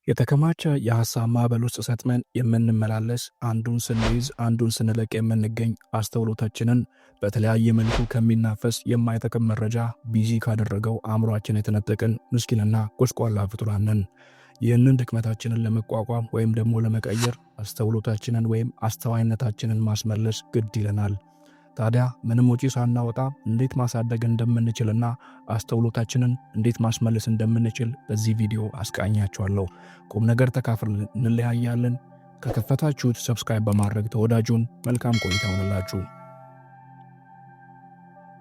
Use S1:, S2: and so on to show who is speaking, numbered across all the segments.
S1: የተከማቸ የሐሳብ ማዕበል ውስጥ ሰጥመን የምንመላለስ አንዱን ስንይዝ አንዱን ስንለቅ የምንገኝ አስተውሎታችንን በተለያየ መልኩ ከሚናፈስ የማይጠቅም መረጃ ቢዚ ካደረገው አእምሯችን የተነጠቅን ምስኪንና ጎስቋላ ፍጡራን ነን። ይህንን ድክመታችንን ለመቋቋም ወይም ደግሞ ለመቀየር አስተውሎታችንን ወይም አስተዋይነታችንን ማስመለስ ግድ ይለናል። ታዲያ ምንም ወጪ ሳናወጣ እንዴት ማሳደግ እንደምንችልና አስተውሎታችንን እንዴት ማስመለስ እንደምንችል በዚህ ቪዲዮ አስቃኛችኋለሁ። ቁም ነገር ተካፍለን እንለያያለን። ከከፈታችሁት ሰብስክራይብ በማድረግ ተወዳጁን። መልካም ቆይታ ይሁንላችሁ።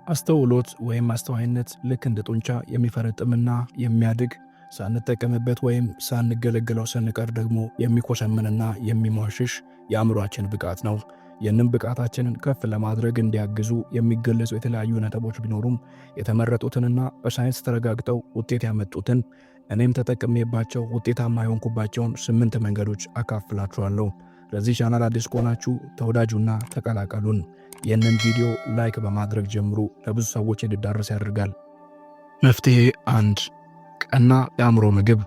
S1: አስተውሎት ወይም አስተዋይነት ልክ እንደ ጡንቻ የሚፈረጥምና የሚያድግ ሳንጠቀምበት ወይም ሳንገለገለው ስንቀር ደግሞ የሚኮሰምንና የሚሟሽሽ የአእምሯችን ብቃት ነው። ይህንን ብቃታችንን ከፍ ለማድረግ እንዲያግዙ የሚገለጹ የተለያዩ ነጥቦች ቢኖሩም የተመረጡትንና በሳይንስ ተረጋግጠው ውጤት ያመጡትን እኔም ተጠቅሜባቸው ውጤታማ የሆንኩባቸውን 8 መንገዶች አካፍላችኋለሁ። ለዚህ ቻናል አዲስ ከሆናችሁ ተወዳጁና ተቀላቀሉን። ይህንን ቪዲዮ ላይክ በማድረግ ጀምሩ፣ ለብዙ ሰዎች እንዲዳረስ ያደርጋል። መፍትሄ 1 ቀና የአእምሮ ምግብ።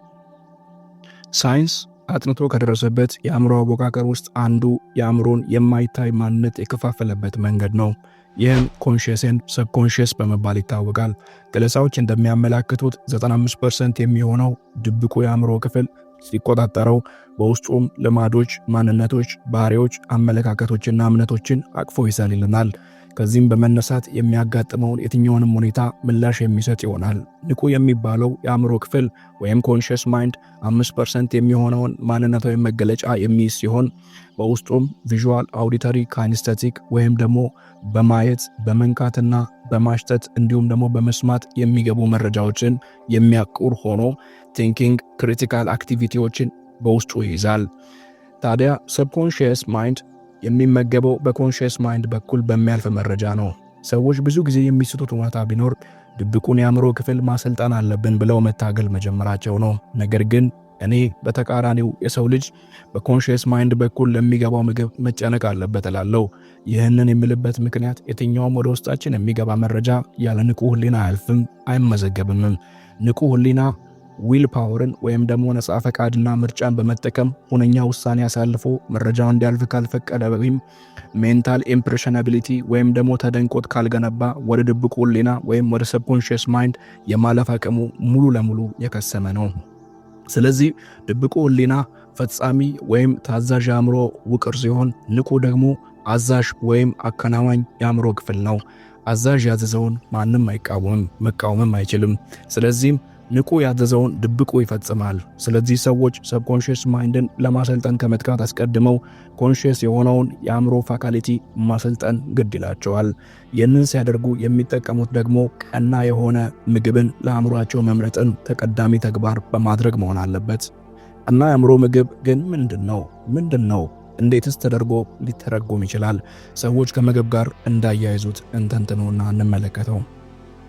S1: ሳይንስ አጥንቶ ከደረሰበት የአእምሮ አወቃቀር ውስጥ አንዱ የአእምሮን የማይታይ ማንነት የከፋፈለበት መንገድ ነው። ይህም ኮንሺየስ ኤንድ ሰብኮንሺየስ በመባል ይታወቃል። ገለጻዎች እንደሚያመላክቱት 95% የሚሆነው ድብቁ የአእምሮ ክፍል ሲቆጣጠረው፣ በውስጡም ልማዶች፣ ማንነቶች፣ ባህሪዎች፣ አመለካከቶችና እምነቶችን አቅፎ ይሰልልናል። ከዚህም በመነሳት የሚያጋጥመውን የትኛውንም ሁኔታ ምላሽ የሚሰጥ ይሆናል። ንቁ የሚባለው የአእምሮ ክፍል ወይም ኮንሺየስ ማይንድ 5% የሚሆነውን ማንነታዊ መገለጫ የሚይዝ ሲሆን በውስጡም ቪዥዋል፣ አውዲተሪ፣ ካይኒስቴቲክ ወይም ደግሞ በማየት በመንካትና በማሽተት እንዲሁም ደግሞ በመስማት የሚገቡ መረጃዎችን የሚያቁር ሆኖ ቲንኪንግ፣ ክሪቲካል አክቲቪቲዎችን በውስጡ ይይዛል። ታዲያ ሰብኮንሺየስ ማይንድ የሚመገበው በኮንሺየስ ማይንድ በኩል በሚያልፍ መረጃ ነው። ሰዎች ብዙ ጊዜ የሚስቱት እውነታ ቢኖር ድብቁን የአእምሮ ክፍል ማሰልጠን አለብን ብለው መታገል መጀመራቸው ነው። ነገር ግን እኔ በተቃራኒው የሰው ልጅ በኮንሺየስ ማይንድ በኩል ለሚገባው ምግብ መጨነቅ አለበት እላለሁ። ይህንን የምልበት ምክንያት የትኛውም ወደ ውስጣችን የሚገባ መረጃ ያለ ንቁ ህሊና አያልፍም፣ አይመዘገብምም። ንቁ ህሊና ዊል ፓወርን ወይም ደግሞ ነፃ ፈቃድና ምርጫን በመጠቀም ሁነኛ ውሳኔ አሳልፎ መረጃው እንዲያልፍ ካልፈቀደ ወይም ሜንታል ኢምፕሬሽናቢሊቲ ወይም ደግሞ ተደንቆት ካልገነባ ወደ ድብቁ ህሊና ወይም ወደ ሰብኮንሺየስ ማይንድ የማለፍ አቅሙ ሙሉ ለሙሉ የከሰመ ነው። ስለዚህ ድብቁ ህሊና ፈጻሚ ወይም ታዛዥ የአእምሮ ውቅር ሲሆን፣ ንቁ ደግሞ አዛዥ ወይም አከናዋኝ የአእምሮ ክፍል ነው። አዛዥ ያዘዘውን ማንም አይቃወምም፣ መቃወምም አይችልም። ስለዚህም ንቁ ያዘዘውን ድብቁ ይፈጽማል። ስለዚህ ሰዎች ሰብኮንሺየስ ማይንድን ለማሰልጠን ከመትጋት አስቀድመው ኮንሺየስ የሆነውን የአእምሮ ፋካሊቲ ማሰልጠን ግድ ይላቸዋል። ይህንን ሲያደርጉ የሚጠቀሙት ደግሞ ቀና የሆነ ምግብን ለአእምሯቸው መምረጥን ተቀዳሚ ተግባር በማድረግ መሆን አለበት። ቀና የአእምሮ ምግብ ግን ምንድን ነው? እንዴትስ ተደርጎ ሊተረጎም ይችላል? ሰዎች ከምግብ ጋር እንዳያይዙት እንተንትኑና እንመለከተው።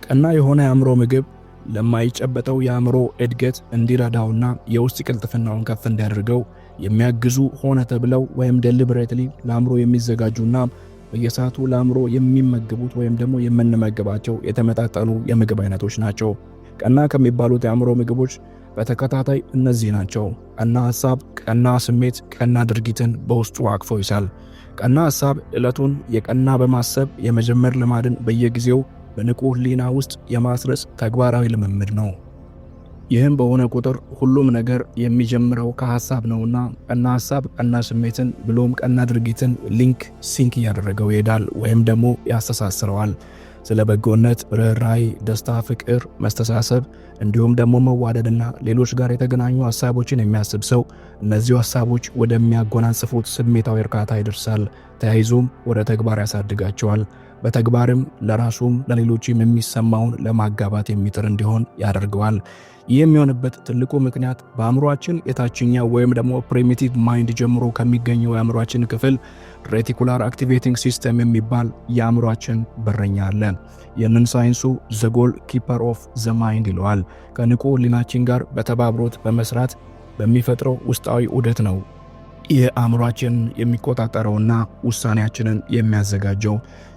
S1: ቀና የሆነ የአእምሮ ምግብ ለማይጨበጠው የአእምሮ እድገት እንዲረዳውና የውስጥ ቅልጥፍናውን ከፍ እንዲያደርገው የሚያግዙ ሆነ ተብለው ወይም ዴሊበሬትሊ ለአእምሮ የሚዘጋጁና በየሰዓቱ ለአእምሮ የሚመገቡት ወይም ደግሞ የምንመገባቸው የተመጣጠኑ የምግብ አይነቶች ናቸው። ቀና ከሚባሉት የአእምሮ ምግቦች በተከታታይ እነዚህ ናቸው። ቀና ሐሳብ፣ ቀና ስሜት፣ ቀና ድርጊትን በውስጡ አቅፎ ይዛል። ቀና ሐሳብ ዕለቱን የቀና በማሰብ የመጀመር ልማድን በየጊዜው በንቁ ህሊና ውስጥ የማስረጽ ተግባራዊ ልምምድ ነው። ይህም በሆነ ቁጥር ሁሉም ነገር የሚጀምረው ከሐሳብ ነውና ቀና ሐሳብ ቀና ስሜትን ብሎም ቀና ድርጊትን ሲንክ እያደረገው ይሄዳል ወይም ደግሞ ያስተሳስረዋል። ስለ በጎነት፣ ርኅራኄ፣ ደስታ፣ ፍቅር፣ መስተሳሰብ እንዲሁም ደግሞ መዋደድና ሌሎች ጋር የተገናኙ ሐሳቦችን የሚያስብ ሰው እነዚሁ ሐሳቦች ወደሚያጎናጽፉት ስሜታዊ እርካታ ይደርሳል። ተያይዞም ወደ ተግባር ያሳድጋቸዋል። በተግባርም ለራሱም ለሌሎችም የሚሰማውን ለማጋባት የሚጥር እንዲሆን ያደርገዋል። ይህ የሚሆንበት ትልቁ ምክንያት በአእምሯችን የታችኛው ወይም ደግሞ ፕሪሚቲቭ ማይንድ ጀምሮ ከሚገኘው የአእምሯችን ክፍል ሬቲኩላር አክቲቬቲንግ ሲስተም የሚባል የአእምሯችን በረኛ አለ። ይህንን ሳይንሱ ዘ ጎል ኪፐር ኦፍ ዘ ማይንድ ይለዋል። ከንቁ ህሊናችን ጋር በተባብሮት በመስራት በሚፈጥረው ውስጣዊ ዑደት ነው የአእምሯችንን የሚቆጣጠረውና ውሳኔያችንን የሚያዘጋጀው።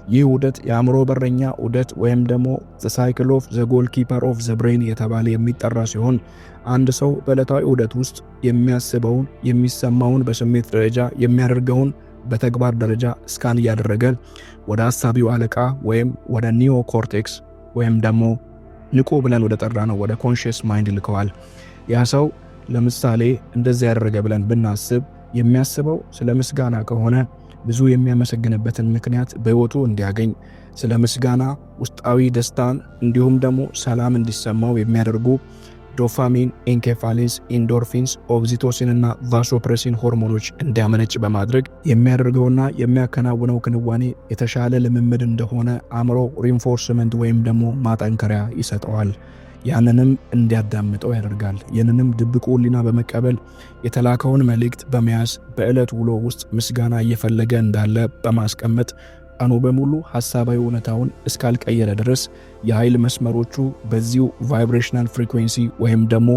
S1: ይህ ዑደት የአእምሮ በረኛ ዑደት ወይም ደግሞ the cycle of the goalkeeper of the brain የተባለ የሚጠራ ሲሆን አንድ ሰው በዕለታዊ ዑደት ውስጥ የሚያስበውን፣ የሚሰማውን በስሜት ደረጃ የሚያደርገውን በተግባር ደረጃ ስካን እያደረገ ወደ አሳቢው አለቃ ወይም ወደ ኒዮ ኮርቴክስ ወይም ደግሞ ንቁ ብለን ወደ ጠራ ነው ወደ ኮንሺየስ ማይንድ ልከዋል። ያ ሰው ለምሳሌ እንደዚህ ያደረገ ብለን ብናስብ የሚያስበው ስለ ምስጋና ከሆነ ብዙ የሚያመሰግንበትን ምክንያት በሕይወቱ እንዲያገኝ፣ ስለ ምስጋና ውስጣዊ ደስታን እንዲሁም ደግሞ ሰላም እንዲሰማው የሚያደርጉ ዶፓሚን፣ ኢንኬፋሊንስ፣ ኢንዶርፊንስ፣ ኦክሲቶሲን እና ቫሶፕሬሲን ሆርሞኖች እንዲያመነጭ በማድረግ የሚያደርገውና የሚያከናውነው ክንዋኔ የተሻለ ልምምድ እንደሆነ አእምሮ ሪንፎርስመንት ወይም ደግሞ ማጠንከሪያ ይሰጠዋል። ያንንም እንዲያዳምጠው ያደርጋል። ይህንንም ድብቁ ሕሊና በመቀበል የተላከውን መልእክት በመያዝ በዕለት ውሎ ውስጥ ምስጋና እየፈለገ እንዳለ በማስቀመጥ ቀኑ በሙሉ ሐሳባዊ እውነታውን እስካልቀየረ ድረስ የኃይል መስመሮቹ በዚሁ ቫይብሬሽናል ፍሪኩዌንሲ ወይም ደግሞ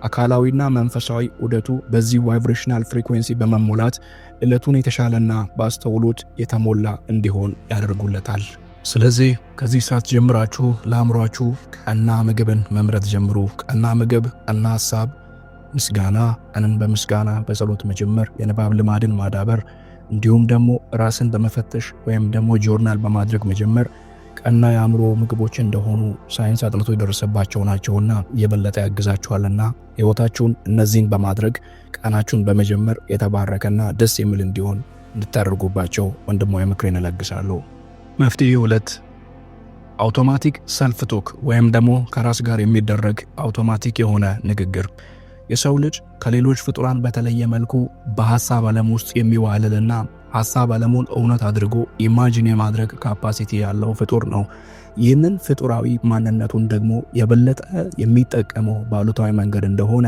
S1: አካላዊና መንፈሳዊ ዑደቱ በዚህ ቫይብሬሽናል ፍሪኩዌንሲ በመሞላት ዕለቱን የተሻለና በአስተውሎት የተሞላ እንዲሆን ያደርጉለታል። ስለዚህ ከዚህ ሰዓት ጀምራችሁ ለአእምሯችሁ ቀና ምግብን መምረጥ ጀምሩ። ቀና ምግብ፣ ቀና ሐሳብ፣ ምስጋና፣ ቀንን በምስጋና በጸሎት መጀመር፣ የንባብ ልማድን ማዳበር እንዲሁም ደግሞ ራስን በመፈተሽ ወይም ደግሞ ጆርናል በማድረግ መጀመር ቀና የአእምሮ ምግቦች እንደሆኑ ሳይንስ አጥንቶ የደረሰባቸው ናቸውና የበለጠ ያግዛችኋልና ሕይወታችሁን እነዚህን በማድረግ ቀናችሁን በመጀመር የተባረከና ደስ የሚል እንዲሆን እንድታደርጉባቸው ወንድማዊ ምክሬን እለግሳለሁ። መፍትሄ 2 አውቶማቲክ ሰልፍ ቶክ ወይም ደግሞ ከራስ ጋር የሚደረግ አውቶማቲክ የሆነ ንግግር። የሰው ልጅ ከሌሎች ፍጡራን በተለየ መልኩ በሐሳብ ዓለም ውስጥ የሚዋልልና ሐሳብ ዓለሙን እውነት አድርጎ ኢማጂን የማድረግ ካፓሲቲ ያለው ፍጡር ነው። ይህንን ፍጡራዊ ማንነቱን ደግሞ የበለጠ የሚጠቀመው ባሉታዊ መንገድ እንደሆነ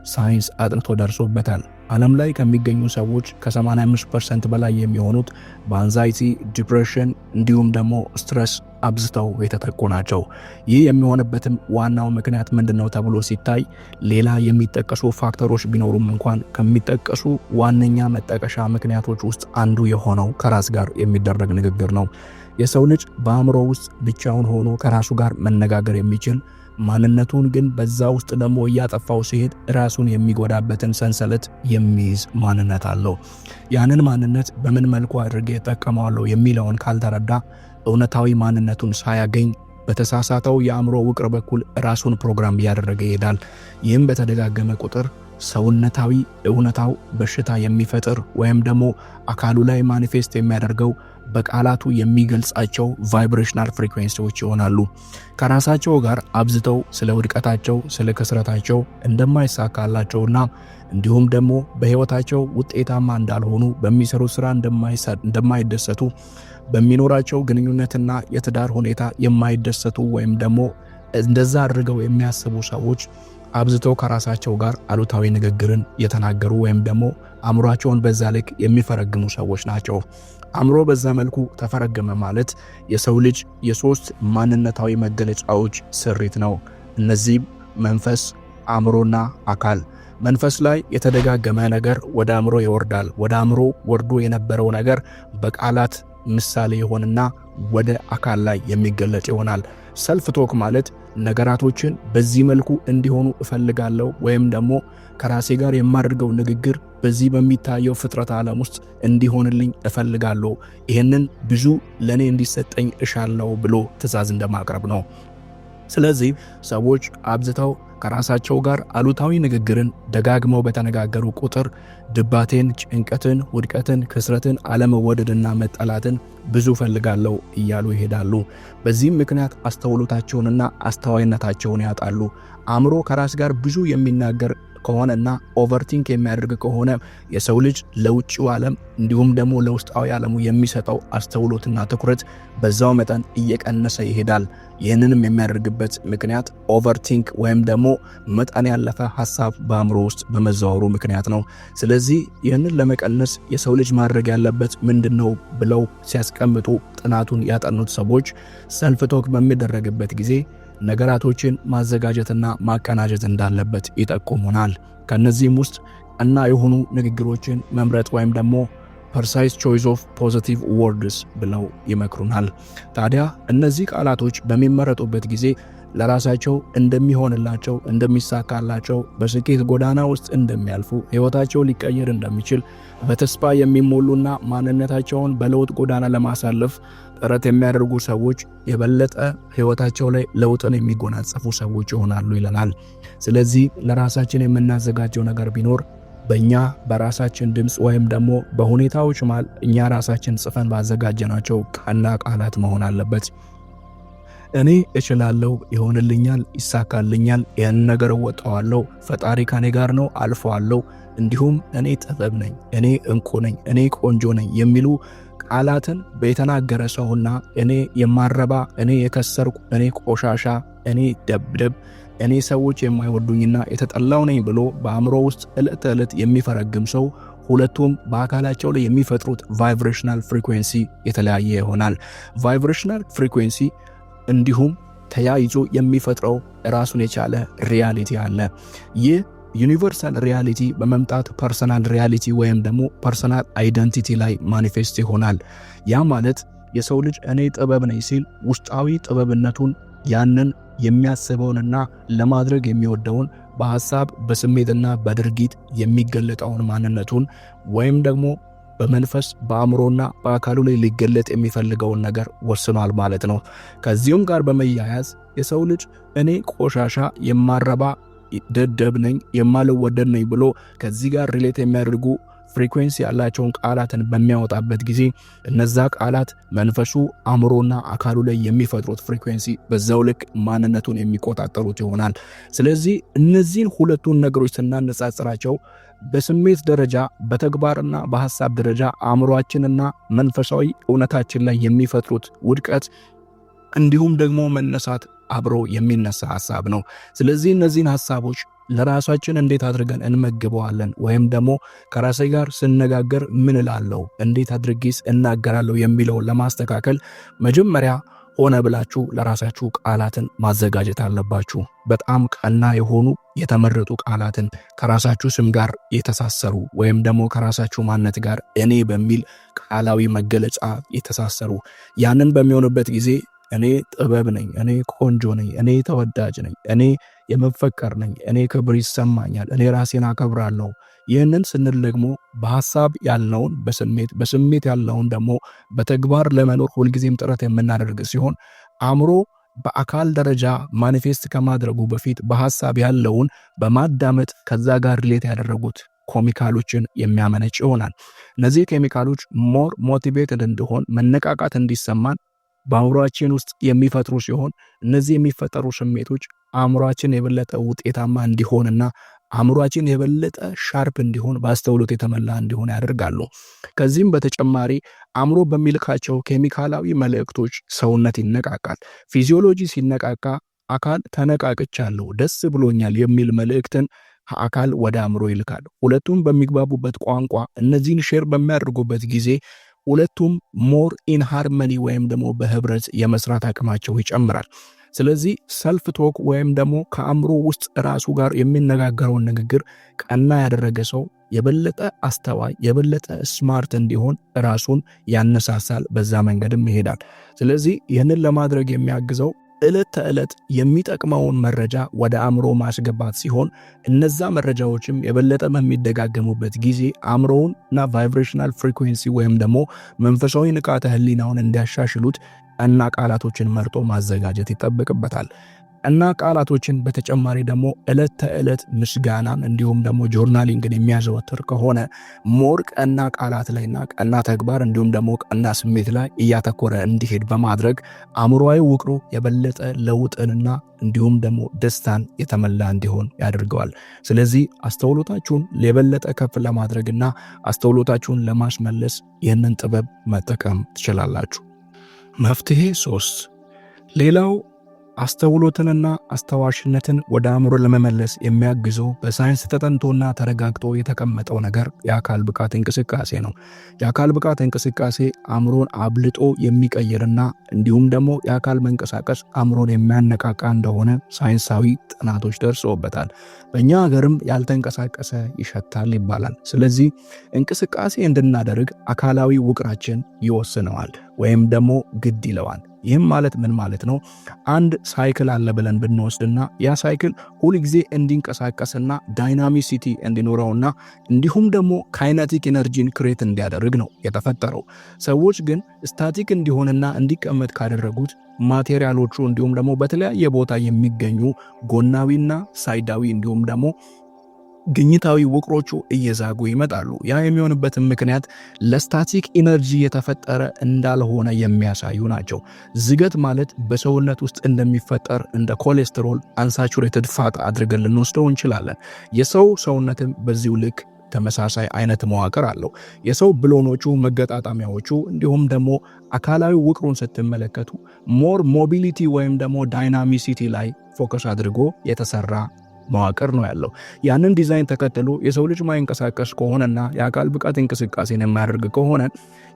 S1: ሳይንስ አጥንቶ ደርሶበታል። ዓለም ላይ ከሚገኙ ሰዎች ከ85% በላይ የሚሆኑት በአንዛይቲ፣ ዲፕሬሽን እንዲሁም ደግሞ ስትረስ አብዝተው የተጠቁ ናቸው። ይህ የሚሆንበትም ዋናው ምክንያት ምንድነው ተብሎ ሲታይ ሌላ የሚጠቀሱ ፋክተሮች ቢኖሩም እንኳን ከሚጠቀሱ ዋነኛ መጠቀሻ ምክንያቶች ውስጥ አንዱ የሆነው ከራስ ጋር የሚደረግ ንግግር ነው። የሰው ልጅ በአእምሮ ውስጥ ብቻውን ሆኖ ከራሱ ጋር መነጋገር የሚችል ማንነቱን ግን በዛ ውስጥ ደግሞ እያጠፋው ሲሄድ ራሱን የሚጎዳበትን ሰንሰለት የሚይዝ ማንነት አለው። ያንን ማንነት በምን መልኩ አድርጌ እጠቀመዋለሁ የሚለውን ካልተረዳ እውነታዊ ማንነቱን ሳያገኝ በተሳሳተው የአእምሮ ውቅር በኩል ራሱን ፕሮግራም እያደረገ ይሄዳል። ይህም በተደጋገመ ቁጥር ሰውነታዊ እውነታው በሽታ የሚፈጥር ወይም ደግሞ አካሉ ላይ ማኒፌስት የሚያደርገው በቃላቱ የሚገልጻቸው ቫይብሬሽናል ፍሪኩዌንሲዎች ይሆናሉ። ከራሳቸው ጋር አብዝተው ስለ ውድቀታቸው፣ ስለ ክስረታቸው እንደማይሳካላቸውና እንዲሁም ደግሞ በሕይወታቸው ውጤታማ እንዳልሆኑ፣ በሚሰሩት ሥራ እንደማይደሰቱ፣ በሚኖራቸው ግንኙነትና የትዳር ሁኔታ የማይደሰቱ ወይም ደግሞ እንደዛ አድርገው የሚያስቡ ሰዎች አብዝተው ከራሳቸው ጋር አሉታዊ ንግግርን የተናገሩ ወይም ደግሞ አእምሯቸውን በዛ ልክ የሚፈረግሙ ሰዎች ናቸው። አእምሮ በዛ መልኩ ተፈረገመ ማለት የሰው ልጅ የሶስት ማንነታዊ መገለጫዎች ስሪት ነው። እነዚህም መንፈስ፣ አእምሮና አካል። መንፈስ ላይ የተደጋገመ ነገር ወደ አእምሮ ይወርዳል። ወደ አእምሮ ወርዶ የነበረው ነገር በቃላት ምሳሌ ይሆንና ወደ አካል ላይ የሚገለጽ ይሆናል። ሰልፍ ቶክ ማለት ነገራቶችን በዚህ መልኩ እንዲሆኑ እፈልጋለሁ ወይም ደግሞ ከራሴ ጋር የማደርገው ንግግር በዚህ በሚታየው ፍጥረት ዓለም ውስጥ እንዲሆንልኝ እፈልጋለሁ፣ ይህንን ብዙ ለኔ እንዲሰጠኝ እሻለሁ ብሎ ትዕዛዝ እንደማቅረብ ነው። ስለዚህ ሰዎች አብዝተው ከራሳቸው ጋር አሉታዊ ንግግርን ደጋግመው በተነጋገሩ ቁጥር ድባቴን፣ ጭንቀትን፣ ውድቀትን፣ ክስረትን፣ አለመወደድና መጠላትን ብዙ ፈልጋለሁ እያሉ ይሄዳሉ። በዚህም ምክንያት አስተውሎታቸውንና አስተዋይነታቸውን ያጣሉ። አእምሮ ከራስ ጋር ብዙ የሚናገር ከሆነና ኦቨርቲንክ የሚያደርግ ከሆነ የሰው ልጅ ለውጭው ዓለም እንዲሁም ደግሞ ለውስጣዊ ዓለሙ የሚሰጠው አስተውሎትና ትኩረት በዛው መጠን እየቀነሰ ይሄዳል። ይህንንም የሚያደርግበት ምክንያት ኦቨርቲንክ ወይም ደግሞ መጠን ያለፈ ሐሳብ በአእምሮ ውስጥ በመዘዋወሩ ምክንያት ነው። ስለዚህ ይህንን ለመቀነስ የሰው ልጅ ማድረግ ያለበት ምንድነው ብለው ሲያስቀምጡ ጥናቱን ያጠኑት ሰዎች ሰልፍ ቶክ በሚደረግበት ጊዜ ነገራቶችን ማዘጋጀትና ማቀናጀት እንዳለበት ይጠቁሙናል። ከነዚህም ውስጥ እና የሆኑ ንግግሮችን መምረጥ ወይም ደግሞ ፐርሳይዝ ቾይስ ኦፍ ፖዚቲቭ ወርድስ ብለው ይመክሩናል። ታዲያ እነዚህ ቃላቶች በሚመረጡበት ጊዜ ለራሳቸው እንደሚሆንላቸው፣ እንደሚሳካላቸው፣ በስኬት ጎዳና ውስጥ እንደሚያልፉ፣ ሕይወታቸው ሊቀየር እንደሚችል፣ በተስፋ የሚሞሉና ማንነታቸውን በለውጥ ጎዳና ለማሳለፍ ጥረት የሚያደርጉ ሰዎች የበለጠ ሕይወታቸው ላይ ለውጥን የሚጎናጸፉ ሰዎች ይሆናሉ ይለናል። ስለዚህ ለራሳችን የምናዘጋጀው ነገር ቢኖር በእኛ በራሳችን ድምፅ ወይም ደግሞ በሁኔታዎች መሃል እኛ ራሳችን ጽፈን ባዘጋጀናቸው ቀና ቃላት መሆን አለበት። እኔ እችላለሁ፣ ይሆንልኛል፣ ይሳካልኛል፣ ይህን ነገር እወጣዋለሁ፣ ፈጣሪ ከኔ ጋር ነው፣ አልፈዋለሁ፣ እንዲሁም እኔ ጥበብ ነኝ፣ እኔ እንቁ ነኝ፣ እኔ ቆንጆ ነኝ የሚሉ ቃላትን በተናገረ ሰውና እኔ የማረባ፣ እኔ የከሰርኩ፣ እኔ ቆሻሻ፣ እኔ ደብደብ፣ እኔ ሰዎች የማይወዱኝና የተጠላው ነኝ ብሎ በአእምሮ ውስጥ ዕለት ተዕለት የሚፈረግም ሰው ሁለቱም በአካላቸው ላይ የሚፈጥሩት ቫይብሬሽናል ፍሪኩዌንሲ የተለያየ ይሆናል። ቫይብሬሽናል ፍሪኩዌንሲ እንዲሁም ተያይዞ የሚፈጥረው ራሱን የቻለ ሪያሊቲ አለ። ይህ ዩኒቨርሳል ሪያሊቲ በመምጣት ፐርሰናል ሪያሊቲ ወይም ደግሞ ፐርሰናል አይደንቲቲ ላይ ማኒፌስት ይሆናል። ያ ማለት የሰው ልጅ እኔ ጥበብ ነኝ ሲል ውስጣዊ ጥበብነቱን ያንን የሚያስበውንና ለማድረግ የሚወደውን በሐሳብ በስሜትና በድርጊት የሚገለጠውን ማንነቱን ወይም ደግሞ በመንፈስ በአእምሮና በአካሉ ላይ ሊገለጥ የሚፈልገውን ነገር ወስኗል ማለት ነው። ከዚሁም ጋር በመያያዝ የሰው ልጅ እኔ ቆሻሻ፣ የማረባ፣ ደደብ ነኝ፣ የማልወደድ ነኝ ብሎ ከዚህ ጋር ሪሌት የሚያደርጉ ፍሪኩዌንሲ ያላቸውን ቃላትን በሚያወጣበት ጊዜ እነዛ ቃላት መንፈሱ አእምሮና አካሉ ላይ የሚፈጥሩት ፍሪኩዌንሲ በዛው ልክ ማንነቱን የሚቆጣጠሩት ይሆናል። ስለዚህ እነዚህን ሁለቱን ነገሮች ስናነጻጽራቸው በስሜት ደረጃ በተግባርና በሐሳብ ደረጃ አእምሮአችንና መንፈሳዊ እውነታችን ላይ የሚፈጥሩት ውድቀት እንዲሁም ደግሞ መነሳት አብሮ የሚነሳ ሐሳብ ነው። ስለዚህ እነዚህን ሐሳቦች ለራሳችን እንዴት አድርገን እንመግበዋለን ወይም ደግሞ ከራሴ ጋር ስነጋገር ምን እላለሁ፣ እንዴት አድርጌስ እናገራለሁ የሚለውን ለማስተካከል መጀመሪያ ሆነ ብላችሁ ለራሳችሁ ቃላትን ማዘጋጀት አለባችሁ። በጣም ቀና የሆኑ የተመረጡ ቃላትን ከራሳችሁ ስም ጋር የተሳሰሩ ወይም ደግሞ ከራሳችሁ ማንነት ጋር እኔ በሚል ቃላዊ መገለጫ የተሳሰሩ። ያንን በሚሆንበት ጊዜ እኔ ጥበብ ነኝ፣ እኔ ቆንጆ ነኝ፣ እኔ ተወዳጅ ነኝ፣ እኔ የመፈቀር ነኝ፣ እኔ ክብር ይሰማኛል፣ እኔ ራሴን አከብራለሁ። ይህንን ስንል ደግሞ በሐሳብ ያልነውን በስሜት ያልነውን ደግሞ በተግባር ለመኖር ሁልጊዜም ጥረት የምናደርግ ሲሆን አእምሮ በአካል ደረጃ ማኒፌስት ከማድረጉ በፊት በሐሳብ ያለውን በማዳመጥ ከዛ ጋር ሪሌት ያደረጉት ኬሚካሎችን የሚያመነጭ ይሆናል። እነዚህ ኬሚካሎች ሞር ሞቲቬትድ እንዲሆን መነቃቃት እንዲሰማን በአእምሮአችን ውስጥ የሚፈጥሩ ሲሆን እነዚህ የሚፈጠሩ ስሜቶች አእምሮአችን የበለጠ ውጤታማ እንዲሆንና አእምሮአችን የበለጠ ሻርፕ እንዲሆን በአስተውሎት የተመላ እንዲሆን ያደርጋሉ። ከዚህም በተጨማሪ አእምሮ በሚልካቸው ኬሚካላዊ መልእክቶች ሰውነት ይነቃቃል። ፊዚዮሎጂ ሲነቃቃ አካል ተነቃቅቻለሁ፣ ደስ ብሎኛል የሚል መልእክትን አካል ወደ አእምሮ ይልካል። ሁለቱም በሚግባቡበት ቋንቋ እነዚህን ሼር በሚያደርጉበት ጊዜ ሁለቱም ሞር ኢን ሃርመኒ ወይም ደግሞ በህብረት የመስራት አቅማቸው ይጨምራል። ስለዚህ ሰልፍ ቶክ ወይም ደግሞ ከአእምሮ ውስጥ ራሱ ጋር የሚነጋገረውን ንግግር ቀና ያደረገ ሰው የበለጠ አስተዋይ የበለጠ ስማርት እንዲሆን ራሱን ያነሳሳል፣ በዛ መንገድም ይሄዳል። ስለዚህ ይህንን ለማድረግ የሚያግዘው ዕለት ተዕለት የሚጠቅመውን መረጃ ወደ አእምሮ ማስገባት ሲሆን እነዛ መረጃዎችም የበለጠ በሚደጋገሙበት ጊዜ አእምሮውንና ቫይብሬሽናል ፍሪኩዌንሲ ወይም ደግሞ መንፈሳዊ ንቃተ ህሊናውን እንዲያሻሽሉት እና ቃላቶችን መርጦ ማዘጋጀት ይጠበቅበታል። እና ቃላቶችን በተጨማሪ ደግሞ ዕለት ተዕለት ምስጋናን እንዲሁም ደግሞ ጆርናሊንግን የሚያዘወትር ከሆነ ሞር ቀና ቃላት ላይና ቀና ተግባር እንዲሁም ደግሞ ቀና ስሜት ላይ እያተኮረ እንዲሄድ በማድረግ አእምሮአዊ ውቅሩ የበለጠ ለውጥንና እንዲሁም ደግሞ ደስታን የተመላ እንዲሆን ያደርገዋል። ስለዚህ አስተውሎታችሁን የበለጠ ከፍ ለማድረግና አስተውሎታችሁን ለማስመለስ ይህንን ጥበብ መጠቀም ትችላላችሁ። መፍትሄ 3 ሌላው አስተውሎትንና አስተዋሽነትን ወደ አእምሮ ለመመለስ የሚያግዘው በሳይንስ ተጠንቶና ተረጋግጦ የተቀመጠው ነገር የአካል ብቃት እንቅስቃሴ ነው። የአካል ብቃት እንቅስቃሴ አእምሮን አብልጦ የሚቀይርና እንዲሁም ደግሞ የአካል መንቀሳቀስ አእምሮን የሚያነቃቃ እንደሆነ ሳይንሳዊ ጥናቶች ደርሰውበታል። በእኛ ሀገርም ያልተንቀሳቀሰ ይሸታል ይባላል። ስለዚህ እንቅስቃሴ እንድናደርግ አካላዊ ውቅራችን ይወስነዋል ወይም ደግሞ ግድ ይለዋል። ይህም ማለት ምን ማለት ነው? አንድ ሳይክል አለ ብለን ብንወስድና ያ ሳይክል ሁል ጊዜ እንዲንቀሳቀስና ዳይናሚሲቲ እንዲኖረውና እንዲሁም ደግሞ ካይነቲክ ኤነርጂን ክሬት እንዲያደርግ ነው የተፈጠረው። ሰዎች ግን ስታቲክ እንዲሆንና እንዲቀመጥ ካደረጉት ማቴሪያሎቹ እንዲሁም ደግሞ በተለያየ ቦታ የሚገኙ ጎናዊና ሳይዳዊ እንዲሁም ደግሞ ግኝታዊ ውቅሮቹ እየዛጉ ይመጣሉ። ያ የሚሆንበትን ምክንያት ለስታቲክ ኢነርጂ የተፈጠረ እንዳልሆነ የሚያሳዩ ናቸው። ዝገት ማለት በሰውነት ውስጥ እንደሚፈጠር እንደ ኮሌስትሮል አንሳቹሬትድ ፋት አድርገን ልንወስደው እንችላለን። የሰው ሰውነትም በዚሁ ልክ ተመሳሳይ አይነት መዋቅር አለው። የሰው ብሎኖቹ፣ መገጣጣሚያዎቹ እንዲሁም ደግሞ አካላዊ ውቅሩን ስትመለከቱ ሞር ሞቢሊቲ ወይም ደግሞ ዳይናሚሲቲ ላይ ፎከስ አድርጎ የተሰራ መዋቅር ነው ያለው። ያንን ዲዛይን ተከትሎ የሰው ልጅ ማይንቀሳቀስ ከሆነና የአካል ብቃት እንቅስቃሴን የማያደርግ ከሆነ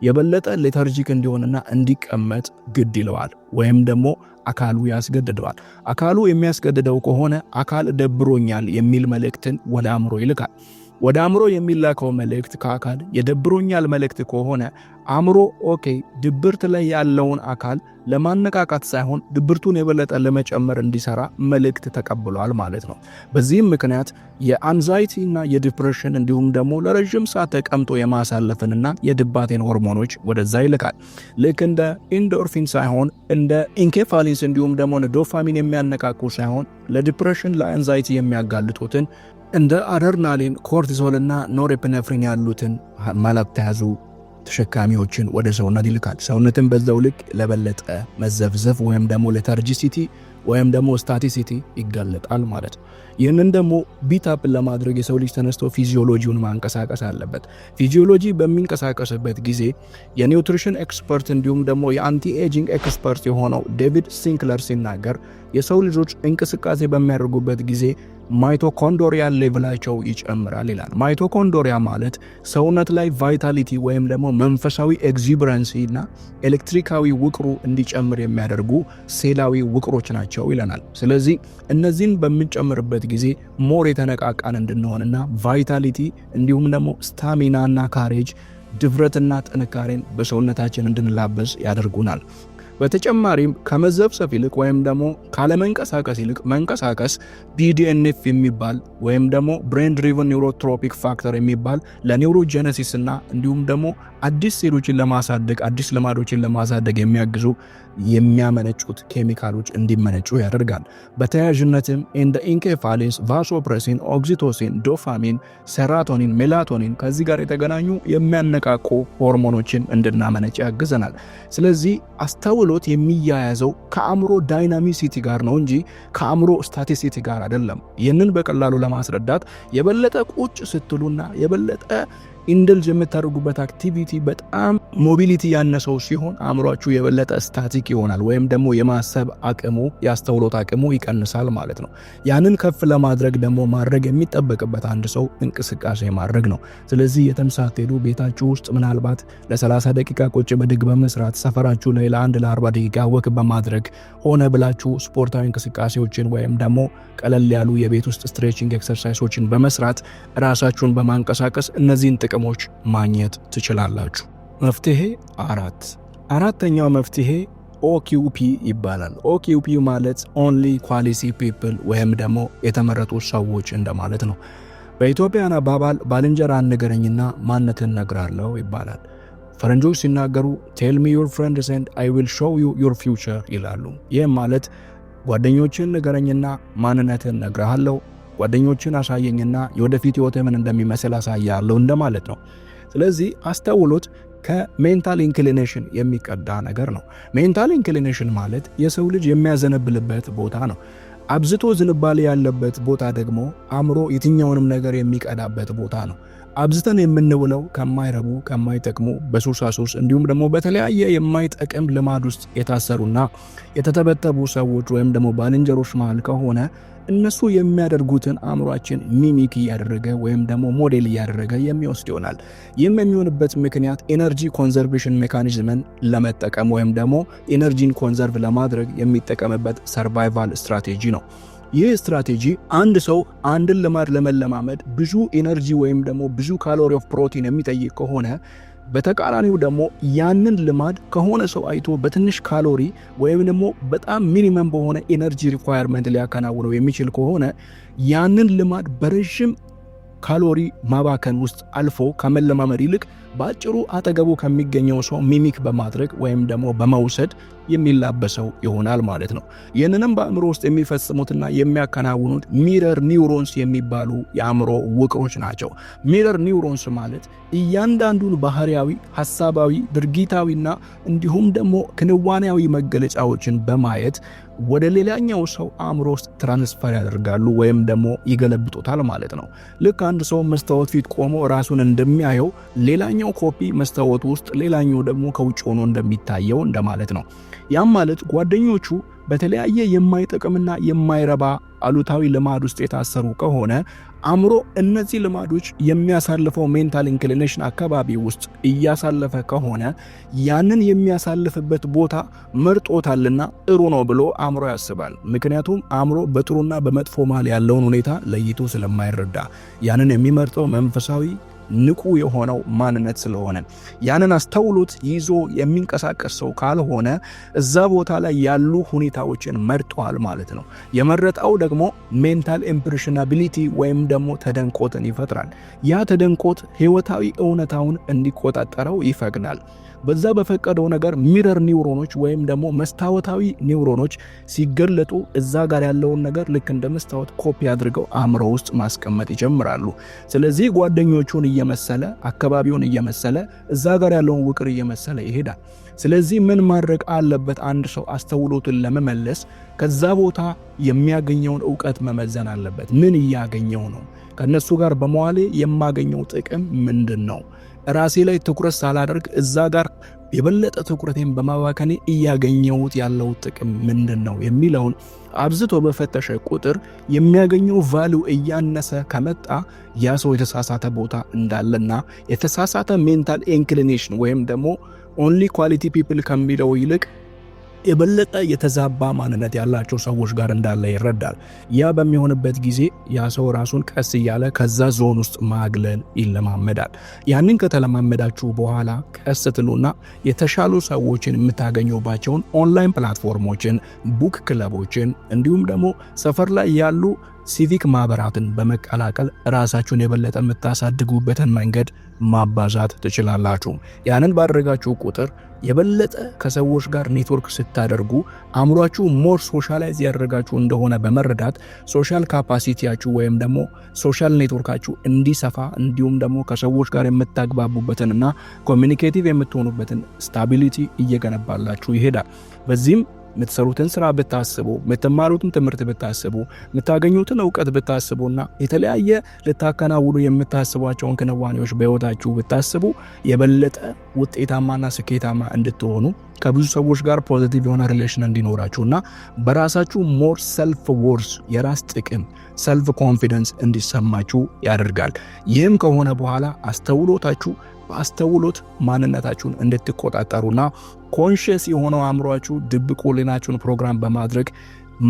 S1: የበለጠ ሌታርጂክ እንዲሆንና እንዲቀመጥ ግድ ይለዋል ወይም ደግሞ አካሉ ያስገድደዋል። አካሉ የሚያስገድደው ከሆነ አካል ደብሮኛል የሚል መልእክትን ወደ አእምሮ ይልካል። ወደ አእምሮ የሚላከው መልእክት ከአካል የደብሮኛል መልእክት ከሆነ አእምሮ ኦኬ ድብርት ላይ ያለውን አካል ለማነቃቃት ሳይሆን ድብርቱን የበለጠ ለመጨመር እንዲሰራ መልእክት ተቀብሏል ማለት ነው። በዚህም ምክንያት የአንዛይቲ እና የዲፕሬሽን እንዲሁም ደግሞ ለረጅም ሰዓት ተቀምጦ የማሳለፍንና የድባቴን ሆርሞኖች ወደዛ ይልካል። ልክ እንደ ኢንዶርፊን ሳይሆን እንደ ኢንኬፋሊንስ እንዲሁም ደግሞ ዶፓሚን የሚያነቃቁ ሳይሆን ለዲፕሬሽን ለአንዛይቲ የሚያጋልጡትን እንደ አድሬናሊን፣ ኮርቲሶልና ኖሬፕኔፍሪን ያሉትን መልእክት የያዙ ተሸካሚዎችን ወደ ሰውነት ይልካል። ሰውነትን በዛው ልክ ለበለጠ መዘፍዘፍ ወይም ደግሞ ሌታርጂሲቲ ወይም ደግሞ ስታቲሲቲ ይጋለጣል ማለት ነው። ይህንን ደግሞ ቢታፕ ለማድረግ የሰው ልጅ ተነስቶ ፊዚዮሎጂውን ማንቀሳቀስ አለበት። ፊዚዮሎጂ በሚንቀሳቀስበት ጊዜ የኒውትሪሽን ኤክስፐርት እንዲሁም ደግሞ የአንቲ ኤጂንግ ኤክስፐርት የሆነው ዴቪድ ሲንክለር ሲናገር የሰው ልጆች እንቅስቃሴ በሚያደርጉበት ጊዜ ማይቶኮንዶሪያ ሌቭላቸው ይጨምራል ይላል። ማይቶኮንዶሪያ ማለት ሰውነት ላይ ቫይታሊቲ ወይም ደግሞ መንፈሳዊ ኤግዚብረንሲ እና ኤሌክትሪካዊ ውቅሩ እንዲጨምር የሚያደርጉ ሴላዊ ውቅሮች ናቸው ይለናል። ስለዚህ እነዚህን በምንጨምርበት ጊዜ ሞር የተነቃቃን እንድንሆንና ቫይታሊቲ እንዲሁም ደግሞ ስታሚናና ካሬጅ ድፍረትና ጥንካሬን በሰውነታችን እንድንላበስ ያደርጉናል። በተጨማሪም ከመዘብሰፍ ይልቅ ወይም ደግሞ ካለመንቀሳቀስ ይልቅ መንቀሳቀስ BDNF የሚባል ወይም ደግሞ ብሬን ድሪቨን ኒውሮትሮፒክ ፋክተር የሚባል ለኒውሮጀነሲስ እና እንዲሁም ደግሞ አዲስ ሴሎችን ለማሳደግ አዲስ ልማዶችን ለማሳደግ የሚያግዙ የሚያመነጩት ኬሚካሎች እንዲመነጩ ያደርጋል። በተያያዥነትም እንደ ኢንኬፋሊንስ፣ ቫሶፕሬሲን፣ ኦክሲቶሲን፣ ዶፓሚን፣ ሴራቶኒን፣ ሜላቶኒን ከዚህ ጋር የተገናኙ የሚያነቃቁ ሆርሞኖችን እንድናመነጭ ያግዘናል። ስለዚህ አስተውሎት የሚያያዘው ከአእምሮ ዳይናሚሲቲ ጋር ነው እንጂ ከአእምሮ ስታቲሲቲ ጋር አይደለም። ይህንን በቀላሉ ለማስረዳት የበለጠ ቁጭ ስትሉና የበለጠ ኢንደልጅ የምታደርጉበት አክቲቪቲ በጣም ሞቢሊቲ ያነሰው ሲሆን አእምሯችሁ የበለጠ ስታቲክ ይሆናል ወይም ደግሞ የማሰብ አቅሙ የአስተውሎት አቅሙ ይቀንሳል ማለት ነው። ያንን ከፍ ለማድረግ ደግሞ ማድረግ የሚጠበቅበት አንድ ሰው እንቅስቃሴ ማድረግ ነው። ስለዚህ የትም ሳትሄዱ ቤታችሁ ውስጥ ምናልባት ለ30 ደቂቃ ቁጭ ብድግ በመስራት ሰፈራችሁ ላይ ለ1 ለ40 ደቂቃ ወክ በማድረግ ሆነ ብላችሁ ስፖርታዊ እንቅስቃሴዎችን ወይም ደግሞ ቀለል ያሉ የቤት ውስጥ ስትሬቺንግ ኤክሰርሳይሶችን በመስራት ራሳችሁን በማንቀሳቀስ እነዚህን ጥቅሞች ማግኘት ትችላላችሁ። መፍትሄ 4 አራተኛው መፍትሄ OQP ይባላል። OQP ማለት ኦንሊ ኳሊቲ ፒፕል ወይም ደግሞ የተመረጡ ሰዎች እንደማለት ነው። በኢትዮጵያን አባባል ባልንጀራን ንገረኝና ማንነትን እነግርሃለሁ ይባላል። ፈረንጆች ሲናገሩ ቴል ሚ ዩር ፍሬንድስ ኤንድ አይ ዊል ሾው ዩ ዩር ፊውቸር ይላሉ። ይህም ማለት ጓደኞችን ንገረኝና ማንነትን እነግርሃለሁ፣ ጓደኞችን አሳየኝና የወደፊት ህይወት ምን እንደሚመስል አሳያለሁ እንደማለት ነው። ስለዚህ አስተውሎት ከሜንታል ኢንክሊኔሽን የሚቀዳ ነገር ነው። ሜንታል ኢንክሊኔሽን ማለት የሰው ልጅ የሚያዘነብልበት ቦታ ነው። አብዝቶ ዝንባሌ ያለበት ቦታ ደግሞ አእምሮ የትኛውንም ነገር የሚቀዳበት ቦታ ነው። አብዝተን የምንውለው ከማይረቡ ከማይጠቅሙ በሱሳሱስ እንዲሁም ደግሞ በተለያየ የማይጠቅም ልማድ ውስጥ የታሰሩና የተተበተቡ ሰዎች ወይም ደግሞ ባልንጀሮች መሃል ከሆነ እነሱ የሚያደርጉትን አእምሯችን ሚሚክ እያደረገ ወይም ደግሞ ሞዴል እያደረገ የሚወስድ ይሆናል። ይህም የሚሆንበት ምክንያት ኤነርጂ ኮንዘርቬሽን ሜካኒዝምን ለመጠቀም ወይም ደግሞ ኤነርጂን ኮንዘርቭ ለማድረግ የሚጠቀምበት ሰርቫይቫል ስትራቴጂ ነው። ይህ ስትራቴጂ አንድ ሰው አንድን ልማድ ለመለማመድ ብዙ ኤነርጂ ወይም ደግሞ ብዙ ካሎሪ ኦፍ ፕሮቲን የሚጠይቅ ከሆነ በተቃራኒው ደግሞ ያንን ልማድ ከሆነ ሰው አይቶ በትንሽ ካሎሪ ወይም ደግሞ በጣም ሚኒመም በሆነ ኤነርጂ ሪኳየርመንት ሊያከናውነው የሚችል ከሆነ ያንን ልማድ በረዥም ካሎሪ ማባከን ውስጥ አልፎ ከመለማመድ ይልቅ በአጭሩ አጠገቡ ከሚገኘው ሰው ሚሚክ በማድረግ ወይም ደግሞ በመውሰድ የሚላበሰው ይሆናል ማለት ነው። ይህንንም በአእምሮ ውስጥ የሚፈጽሙትና የሚያከናውኑት ሚረር ኒውሮንስ የሚባሉ የአእምሮ ውቅሮች ናቸው። ሚረር ኒውሮንስ ማለት እያንዳንዱን ባህሪያዊ፣ ሐሳባዊ፣ ድርጊታዊና እንዲሁም ደግሞ ክንዋኔያዊ መገለጫዎችን በማየት ወደ ሌላኛው ሰው አእምሮ ውስጥ ትራንስፈር ያደርጋሉ ወይም ደግሞ ይገለብጡታል ማለት ነው። ልክ አንድ ሰው መስታወት ፊት ቆሞ ራሱን እንደሚያየው ሌላኛው ኮፒ መስታወቱ ውስጥ ሌላኛው ደግሞ ከውጭ ሆኖ እንደሚታየው እንደማለት ነው። ያም ማለት ጓደኞቹ በተለያየ የማይጠቅምና የማይረባ አሉታዊ ልማድ ውስጥ የታሰሩ ከሆነ አእምሮ እነዚህ ልማዶች የሚያሳልፈው ሜንታል ኢንክሊኔሽን አካባቢ ውስጥ እያሳለፈ ከሆነ ያንን የሚያሳልፍበት ቦታ መርጦታልና ጥሩ ነው ብሎ አእምሮ ያስባል። ምክንያቱም አእምሮ በጥሩና በመጥፎ መሃል ያለውን ሁኔታ ለይቶ ስለማይረዳ ያንን የሚመርጠው መንፈሳዊ ንቁ የሆነው ማንነት ስለሆነ ያንን አስተውሎት ይዞ የሚንቀሳቀስ ሰው ካልሆነ እዛ ቦታ ላይ ያሉ ሁኔታዎችን መርጧል ማለት ነው። የመረጣው ደግሞ ሜንታል ኢምፕሬሽናቢሊቲ ወይም ደግሞ ተደንቆትን ይፈጥራል። ያ ተደንቆት ህይወታዊ እውነታውን እንዲቆጣጠረው ይፈቅዳል። በዛ በፈቀደው ነገር ሚረር ኒውሮኖች ወይም ደግሞ መስታወታዊ ኒውሮኖች ሲገለጡ እዛ ጋር ያለውን ነገር ልክ እንደ መስታወት ኮፒ አድርገው አእምሮ ውስጥ ማስቀመጥ ይጀምራሉ። ስለዚህ ጓደኞቹን እየመሰለ አካባቢውን እየመሰለ እዛ ጋር ያለውን ውቅር እየመሰለ ይሄዳል። ስለዚህ ምን ማድረግ አለበት? አንድ ሰው አስተውሎትን ለመመለስ ከዛ ቦታ የሚያገኘውን ዕውቀት መመዘን አለበት። ምን እያገኘው ነው? ከነሱ ጋር በመዋሌ የማገኘው ጥቅም ምንድን ነው? ራሴ ላይ ትኩረት ሳላደርግ እዛ ጋር የበለጠ ትኩረቴን በማባከኔ እያገኘሁት ያለው ጥቅም ምንድን ነው የሚለውን አብዝቶ በፈተሸ ቁጥር የሚያገኘው ቫልዩ እያነሰ ከመጣ ያ ሰው የተሳሳተ ቦታ እንዳለና የተሳሳተ ሜንታል ኢንክሊኔሽን ወይም ደግሞ ኦንሊ ኳሊቲ ፒፕል ከሚለው ይልቅ የበለጠ የተዛባ ማንነት ያላቸው ሰዎች ጋር እንዳለ ይረዳል። ያ በሚሆንበት ጊዜ ያ ሰው ራሱን ቀስ እያለ ከዛ ዞን ውስጥ ማግለል ይለማመዳል። ያንን ከተለማመዳችሁ በኋላ ቀስ ትሉና የተሻሉ ሰዎችን የምታገኙባቸውን ኦንላይን ፕላትፎርሞችን፣ ቡክ ክለቦችን እንዲሁም ደግሞ ሰፈር ላይ ያሉ ሲቪክ ማህበራትን በመቀላቀል ራሳችሁን የበለጠ የምታሳድጉበትን መንገድ ማባዛት ትችላላችሁ። ያንን ባደረጋችሁ ቁጥር የበለጠ ከሰዎች ጋር ኔትወርክ ስታደርጉ አእምሯችሁ ሞር ሶሻላይዝ ያደረጋችሁ እንደሆነ በመረዳት ሶሻል ካፓሲቲያችሁ ወይም ደግሞ ሶሻል ኔትወርካችሁ እንዲሰፋ እንዲሁም ደግሞ ከሰዎች ጋር የምታግባቡበትንና ኮሚኒኬቲቭ የምትሆኑበትን ስታቢሊቲ እየገነባላችሁ ይሄዳል። በዚህም የምትሰሩትን ስራ ብታስቡ፣ የምትማሩትን ትምህርት ብታስቡ፣ የምታገኙትን ዕውቀት ብታስቡና የተለያየ ልታከናውኑ የምታስቧቸውን ክንዋኔዎች በሕይወታችሁ ብታስቡ የበለጠ ውጤታማና ስኬታማ እንድትሆኑ ከብዙ ሰዎች ጋር ፖዚቲቭ የሆነ ሪሌሽን እንዲኖራችሁና በራሳችሁ ሞር ሰልፍ ወርዝ የራስ ጥቅም ሰልፍ ኮንፊደንስ እንዲሰማችሁ ያደርጋል። ይህም ከሆነ በኋላ አስተውሎታችሁ በአስተውሎት ማንነታችሁን እንድትቆጣጠሩና ኮንሽስ የሆነው አእምሯችሁ ድብቅ ሕሊናችሁን ፕሮግራም በማድረግ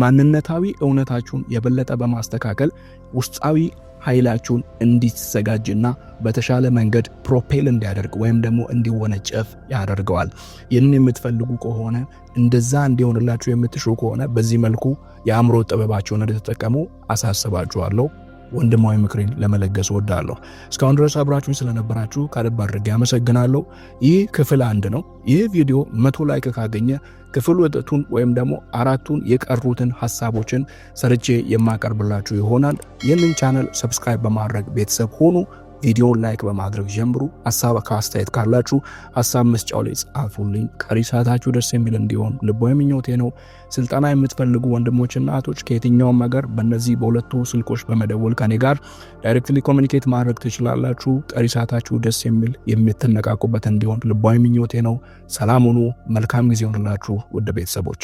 S1: ማንነታዊ እውነታችሁን የበለጠ በማስተካከል ውስጣዊ ኃይላችሁን እንዲዘጋጅና በተሻለ መንገድ ፕሮፔል እንዲያደርግ ወይም ደግሞ እንዲወነጨፍ ያደርገዋል። ይህንን የምትፈልጉ ከሆነ እንደዛ እንዲሆንላችሁ የምትሹ ከሆነ በዚህ መልኩ የአእምሮ ጥበባችሁን እንድትጠቀሙ አሳስባችኋለሁ። ወንድማዊ ምክሬን ለመለገስ ወዳለሁ። እስካሁን ድረስ አብራችሁን ስለነበራችሁ ከልብ አድርጌ አመሰግናለሁ። ይህ ክፍል 1 ነው። ይህ ቪዲዮ 100 ላይክ ካገኘ ክፍል 2ቱን ወይም ደግሞ 4ቱን የቀሩትን ሐሳቦችን ሰርቼ የማቀርብላችሁ ይሆናል። ይህንን ቻናል ሰብስክራይብ በማድረግ ቤተሰብ ሆኑ። ቪዲዮውን ላይክ በማድረግ ጀምሩ። ሐሳብ ከአስተያየት ካላችሁ ሐሳብ መስጫው ላይ ጻፉልኝ። ቀሪ ሰዓታችሁ ደስ የሚል እንዲሆን ልባዊ ምኞቴ ነው። ስልጠና የምትፈልጉ ወንድሞችና እህቶች ከየትኛውም ሀገር በእነዚህ በሁለቱ ስልኮች በመደወል ከኔ ጋር ዳይሬክትሊ ኮሚኒኬት ማድረግ ትችላላችሁ። ቀሪ ሰዓታችሁ ደስ የሚል የምትነቃቁበት እንዲሆን ልባዊ ምኞቴ ነው። ሰላም ሁኑ። መልካም ጊዜ ይሁንላችሁ ውድ ቤተሰቦች።